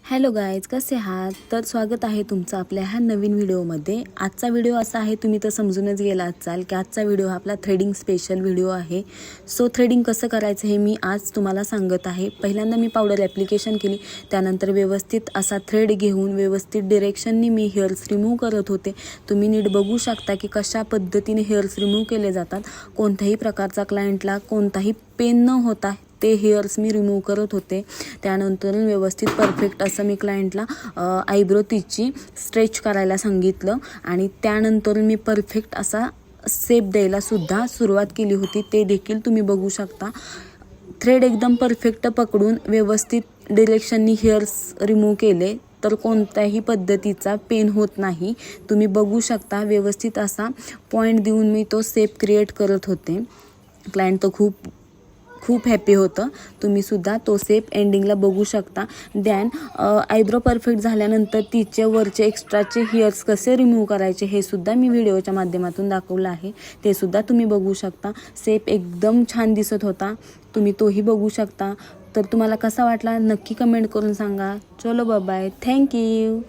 Hello guys, कसे आहात? तर स्वागत आहे तुमचं आपल्या ह्या नवीन व्हिडिओमध्ये। आजचा व्हिडिओ असा आहे, तुम्ही तर समजूनच गेला असाल की आजचा व्हिडिओ हा आपला थ्रेडिंग स्पेशल व्हिडिओ आहे। सो थ्रेडिंग कसं करायचं हे मी आज तुम्हाला सांगत आहे। पहिल्यांदा मी पावडर ॲप्लिकेशन केली, त्यानंतर व्यवस्थित असा थ्रेड घेऊन व्यवस्थित डिरेक्शननी मी हेअर्स रिमूव्ह करत होते। तुम्ही नीट बघू शकता की कशा पद्धतीने हेअर्स रिमूव्ह केले जातात। कोणत्याही प्रकारचा क्लायंटला कोणताही पेन न होता ते हेअर्स मी रिमूव्ह करत होते। त्यानंतर व्यवस्थित परफेक्ट असं मी क्लायंटला आयब्रो तिची स्ट्रेच करायला सांगितलं आणि त्यानंतर मी परफेक्ट असा शेप द्यायला सुद्धा सुरुवात केली होती। ते देखील तुम्ही बघू शकता। थ्रेड एकदम परफेक्ट पकडून व्यवस्थित डिरेक्शननी हेअर्स रिमूव्ह केले तर कोणत्याही पद्धतीचा पेन होत नाही। तुम्ही बघू शकता व्यवस्थित असा पॉइंट देऊन मी तो शेप क्रिएट करत होते। क्लायंट तो खूप हॅपी होतं। तुम्ही सुद्धा तो शेप एंडिंगला बघू शकता। देन आयब्रो परफेक्ट झाल्यानंतर तिचे वरचे एक्स्ट्राचे हेअर्स कसे रिमूव्ह करायचे हे सुद्धा मी व्हिडिओच्या माध्यमातून दाखवलं आहे। ते सुद्धा तुम्ही बघू शकता। शेप एकदम छान दिसत होता, तुम्ही तोही बघू शकता। तर तुम्हाला कसा वाटला नक्की कमेंट करून सांगा। चलो बाय बाय, थँक्यू।